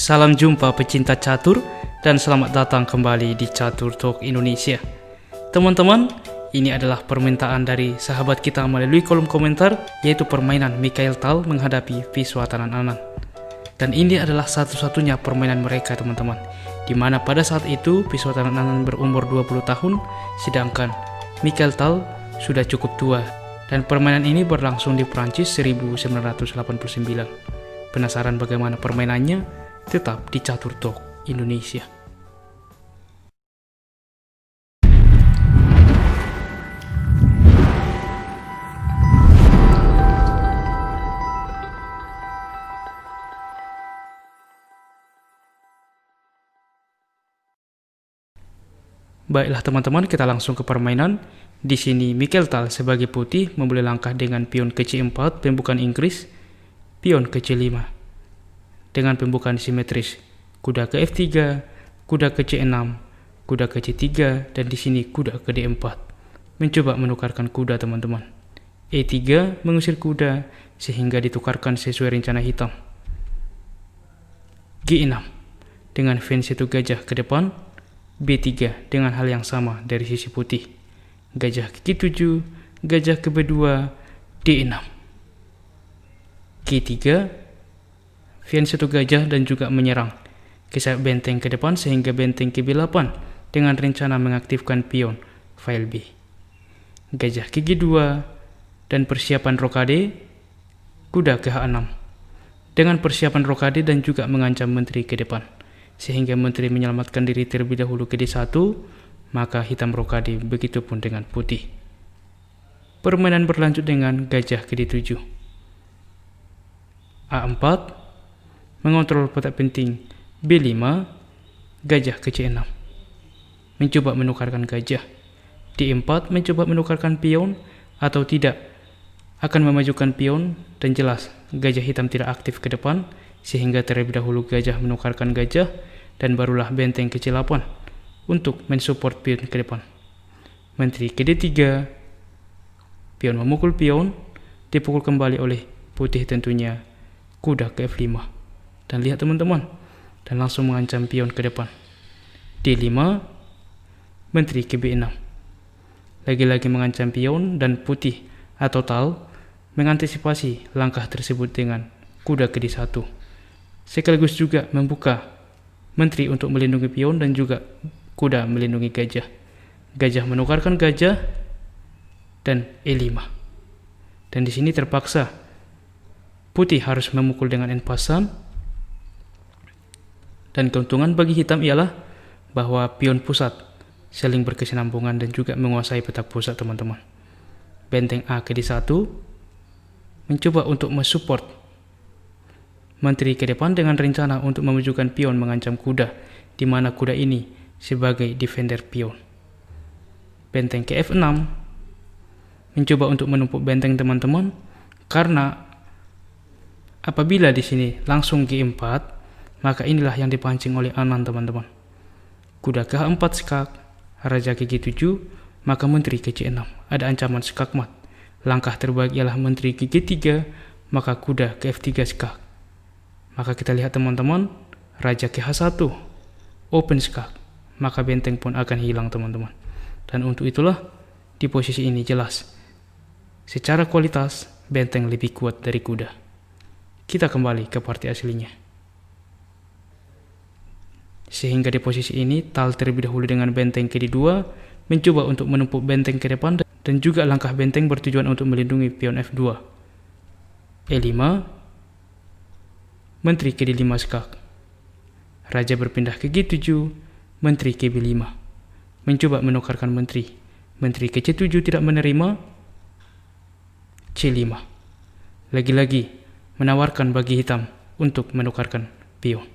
Salam jumpa pecinta catur dan selamat datang kembali di Catur Talk Indonesia. Teman-teman, ini adalah permintaan dari sahabat kita melalui kolom komentar, yaitu permainan Mikhail Tal menghadapi Viswatanan Anand. Dan ini adalah satu-satunya permainan mereka, teman-teman, di mana pada saat itu Viswatanan Anand berumur 20 tahun, sedangkan Mikhail Tal sudah cukup tua. Dan permainan ini berlangsung di Prancis 1989. Penasaran bagaimana permainannya? Tetap di Catur Talk Indonesia. Baiklah teman-teman, kita langsung ke permainan. Di sini Mikhail Tal sebagai putih memulai langkah dengan pion ke C4 pembukaan Inggris, pion ke C5 dengan pembukaan simetris, kuda ke F3, kuda ke C6, kuda ke C3, dan di sini kuda ke D4. Mencoba menukarkan kuda, teman-teman. E3 mengusir kuda sehingga ditukarkan sesuai rencana hitam. G6 dengan fence 1 gajah ke depan, B3 dengan hal yang sama dari sisi putih. Gajah ke G7, gajah ke B2, D6. G3 fence 1 gajah dan juga menyerang ke sayap benteng ke depan sehingga benteng ke B8 dengan rencana mengaktifkan pion file B. Gajah ke G2 dan persiapan rokade, kuda ke H6 dengan persiapan rokade dan juga mengancam menteri ke depan sehingga menteri menyelamatkan diri terlebih dahulu ke D1, maka hitam rokade, begitupun dengan putih. Permainan berlanjut dengan gajah ke D7. A4 mengontrol petak penting, B5, gajah ke C6. Mencoba menukarkan gajah. D4 mencoba menukarkan pion atau tidak. Akan memajukan pion dan jelas gajah hitam tidak aktif ke depan sehingga terlebih dahulu gajah menukarkan gajah dan barulah benteng ke C8 untuk mensupport pion ke depan. Menteri ke D3, pion memukul pion, dipukul kembali oleh putih tentunya, kuda ke F5. Dan lihat teman-teman, dan langsung mengancam pion ke depan. D5, menteri ke B6. Lagi-lagi mengancam pion dan putih atau Tal mengantisipasi langkah tersebut dengan kuda ke D1. Sekaligus juga membuka menteri untuk melindungi pion dan juga kuda melindungi gajah. Gajah menukarkan gajah dan E5. Dan di sini terpaksa putih harus memukul dengan en passant. Dan keuntungan bagi hitam ialah bahwa pion pusat saling berkesinambungan dan juga menguasai petak pusat, teman-teman. Benteng A ke D1 mencoba untuk mensupport menteri ke depan dengan rencana untuk memajukan pion mengancam kuda, di mana kuda ini sebagai defender pion. Benteng ke F6 mencoba untuk menumpuk benteng, teman-teman, karena apabila di sini langsung G4, maka inilah yang dipancing oleh Anand, teman-teman. Kuda ke H4 skak, raja ke G7, maka menteri ke C6. Ada ancaman skak mat. Langkah terbaik ialah menteri ke G3, maka kuda ke F3 skak. Maka kita lihat, teman-teman, raja ke H1, open skak, maka benteng pun akan hilang, teman-teman. Dan untuk itulah di posisi ini jelas secara kualitas benteng lebih kuat dari kuda. Kita kembali ke partai aslinya. Sehingga di posisi ini Tal terlebih dahulu dengan benteng ke D2 mencoba untuk menumpuk benteng ke depan dan juga langkah benteng bertujuan untuk melindungi pion F2. E5, menteri ke D5 skak. Raja berpindah ke G7, menteri ke B5. Mencoba menukarkan menteri. Menteri ke C7 tidak menerima. C5. Lagi-lagi menawarkan bagi hitam untuk menukarkan pion.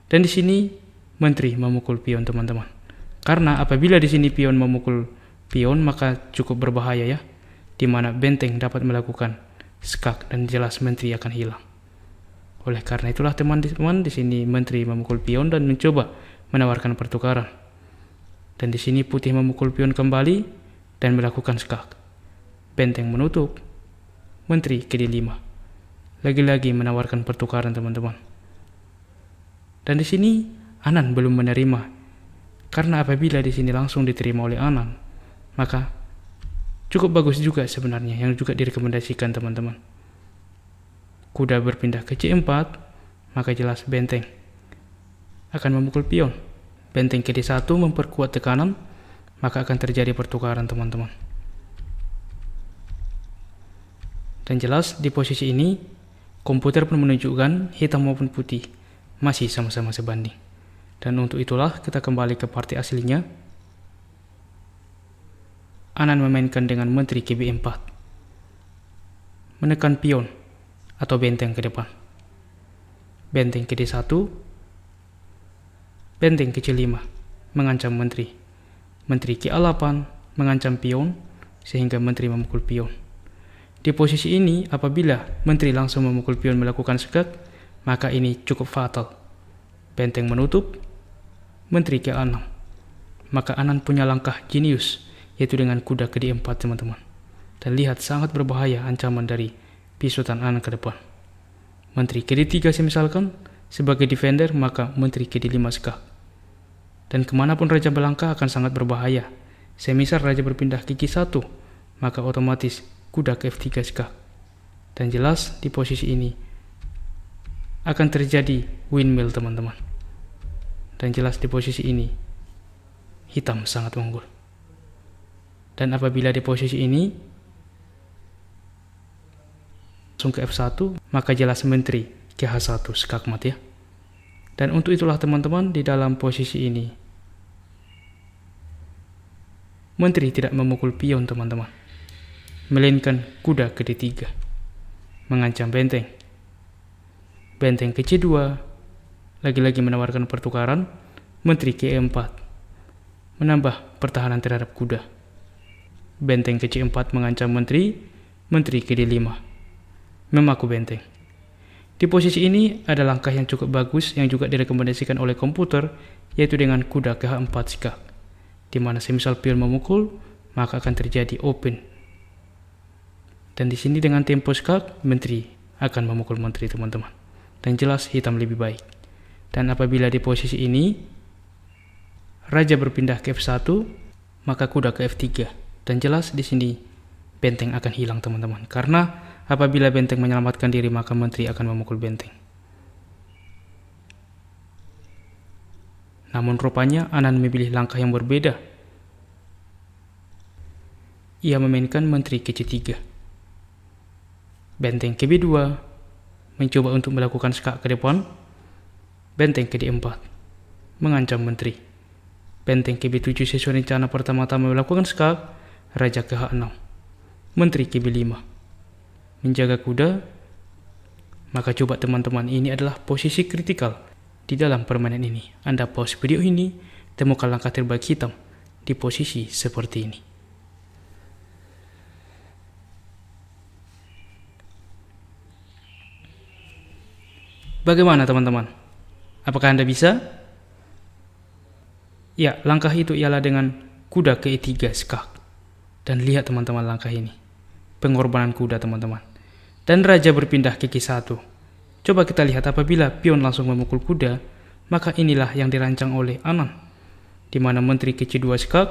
Dan di sini menteri memukul pion, teman-teman. Karena apabila di sini pion memukul pion, maka cukup berbahaya ya, di mana benteng dapat melakukan skak dan jelas menteri akan hilang. Oleh karena itulah teman-teman, di sini menteri memukul pion dan mencoba menawarkan pertukaran. Dan di sini putih memukul pion kembali dan melakukan skak. Benteng menutup, menteri ke D5. Lagi-lagi menawarkan pertukaran, teman-teman. Dan di sini Anan belum menerima. Karena apabila di sini langsung diterima oleh Anan, maka cukup bagus juga sebenarnya yang juga direkomendasikan teman-teman. Kuda berpindah ke C4, maka jelas benteng akan memukul pion. Benteng ke D1 memperkuat tekanan, maka akan terjadi pertukaran teman-teman. Dan jelas di posisi ini komputer pun menunjukkan hitam maupun putih masih sama-sama sebanding. Dan untuk itulah kita kembali ke partai aslinya. Anan memainkan dengan menteri ke B4, menekan pion atau benteng ke depan. Benteng ke D1, benteng ke C5 mengancam menteri. Menteri ke A8 mengancam pion sehingga menteri memukul pion. Di posisi ini apabila menteri langsung memukul pion melakukan skak, maka ini cukup fatal. Benteng menutup, menteri ke A6. Maka Anan punya langkah jenius, yaitu dengan kuda ke D4 teman-teman. Dan lihat sangat berbahaya ancaman dari pisutan Anan ke depan. Menteri ke D3 misalkan sebagai defender, maka menteri ke D5 skak. Dan kemanapun raja melangkah akan sangat berbahaya. Semisal raja berpindah ke G1, maka otomatis kuda ke F3 skak. Dan jelas di posisi ini akan terjadi windmill teman-teman. Dan jelas di posisi ini hitam sangat unggul. Dan apabila di posisi ini langsung ke F1, maka jelas menteri ke H1 skakmat ya. Dan untuk itulah teman-teman, di dalam posisi ini menteri tidak memukul pion teman-teman, melainkan kuda ke D3 mengancam benteng. Benteng ke C2 lagi-lagi menawarkan pertukaran. Menteri ke E4 menambah pertahanan terhadap kuda. Benteng ke C4 mengancam menteri. Menteri ke D5 memaku benteng. Di posisi ini ada langkah yang cukup bagus yang juga direkomendasikan oleh komputer, yaitu dengan kuda ke H4 skak, di mana semisal pion memukul maka akan terjadi open. Dan di sini dengan tempo skak, menteri akan memukul menteri teman-teman. Dan jelas hitam lebih baik. Dan apabila di posisi ini raja berpindah ke F1, maka kuda ke F3. Dan jelas di sini benteng akan hilang teman-teman. Karena apabila benteng menyelamatkan diri, maka menteri akan memukul benteng. Namun rupanya Anan memilih langkah yang berbeda. Ia memainkan menteri ke C3. Benteng ke B2 mencoba untuk melakukan skak ke depan. Benteng ke D4 mengancam menteri. Benteng ke B7 sesuai rencana pertama-tama melakukan skak. Raja ke H6, menteri ke B5 menjaga kuda. Maka coba teman-teman, ini adalah posisi kritikal di dalam permainan ini. Anda pause video ini, temukan langkah terbaik hitam di posisi seperti ini. Bagaimana teman-teman? Apakah Anda bisa? Ya, langkah itu ialah dengan kuda ke E3 skak. Dan lihat teman-teman langkah ini. Pengorbanan kuda teman-teman. Dan raja berpindah ke G1. Coba kita lihat apabila pion langsung memukul kuda, maka inilah yang dirancang oleh Anan. Di mana menteri ke C2 skak.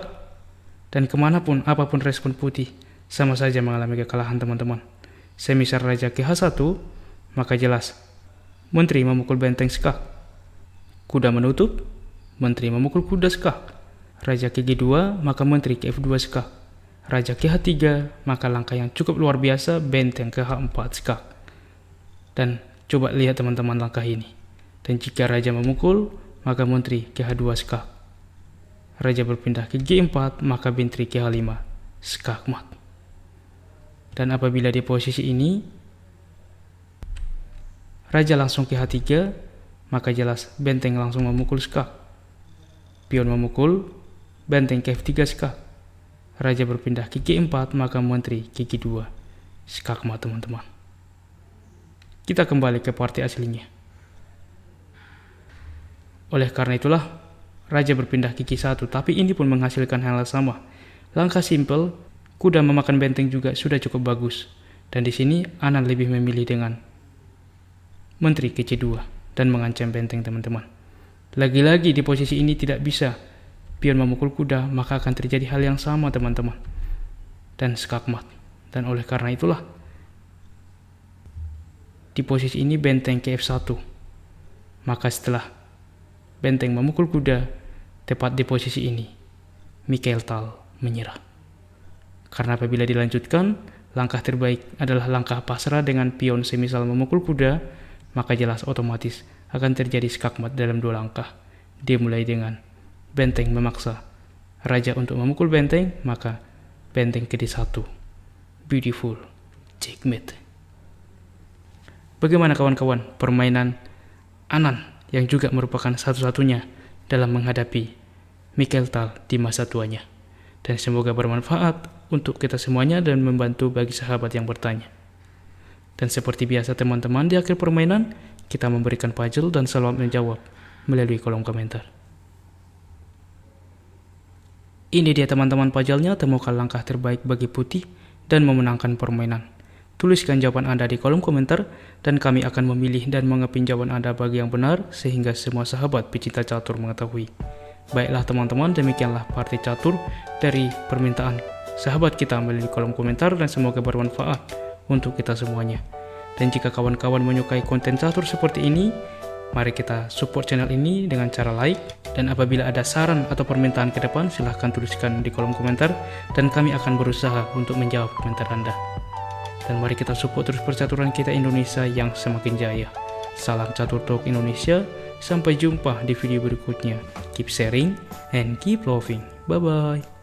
Dan kemanapun apapun respon putih, sama saja mengalami kekalahan teman-teman. Semisal raja ke H1, maka jelas menteri memukul benteng skak. Kuda menutup, menteri memukul kuda skak. Raja ke G2, maka menteri ke F2 skak. Raja ke H3, maka langkah yang cukup luar biasa, benteng ke H4 skak. Dan coba lihat teman-teman langkah ini. Dan jika raja memukul, maka menteri ke H2 skak. Raja berpindah ke G4, maka menteri ke H5 skak mat. Dan apabila di posisi ini raja langsung ke H3, maka jelas benteng langsung memukul skak. Pion memukul, benteng ke F3 skak. Raja berpindah ke G4, maka menteri ke G2 skak mat teman-teman. Kita kembali ke partai aslinya. Oleh karena itulah raja berpindah ke G1, tapi ini pun menghasilkan hal yang sama. Langkah simpel, kuda memakan benteng juga sudah cukup bagus. Dan di sini Anan lebih memilih dengan menteri ke C2 dan mengancam benteng teman-teman. Lagi-lagi di posisi ini tidak bisa pion memukul kuda, maka akan terjadi hal yang sama teman-teman. Dan skakmat. Dan oleh karena itulah, di posisi ini benteng ke F1. Maka setelah benteng memukul kuda, tepat di posisi ini, Mikhail Tal menyerah. Karena apabila dilanjutkan, langkah terbaik adalah langkah pasrah dengan pion semisal memukul kuda, maka jelas otomatis akan terjadi skakmat dalam 2 langkah. Dimulai dengan benteng memaksa raja untuk memukul benteng, maka benteng ke D1. Beautiful checkmate. Bagaimana kawan-kawan permainan Anand yang juga merupakan satu-satunya dalam menghadapi Mikhail Tal di masa tuanya? Dan semoga bermanfaat untuk kita semuanya dan membantu bagi sahabat yang bertanya. Dan seperti biasa teman-teman, di akhir permainan kita memberikan puzzle dan selamat menjawab melalui kolom komentar. Ini dia teman-teman puzzle-nya, temukan langkah terbaik bagi putih dan memenangkan permainan. Tuliskan jawaban Anda di kolom komentar dan kami akan memilih dan mengepin jawaban Anda bagi yang benar sehingga semua sahabat pecinta catur mengetahui. Baiklah teman-teman, demikianlah partai catur dari permintaan sahabat kita melalui kolom komentar dan semoga bermanfaat untuk kita semuanya. Dan jika kawan-kawan menyukai konten catur seperti ini, mari kita support channel ini dengan cara like. Dan apabila ada saran atau permintaan ke depan, silahkan tuliskan di kolom komentar dan kami akan berusaha untuk menjawab komentar Anda. Dan mari kita support terus percaturan kita Indonesia yang semakin jaya. Salam Catur Talk Indonesia, sampai jumpa di video berikutnya. Keep sharing and keep loving. Bye-bye.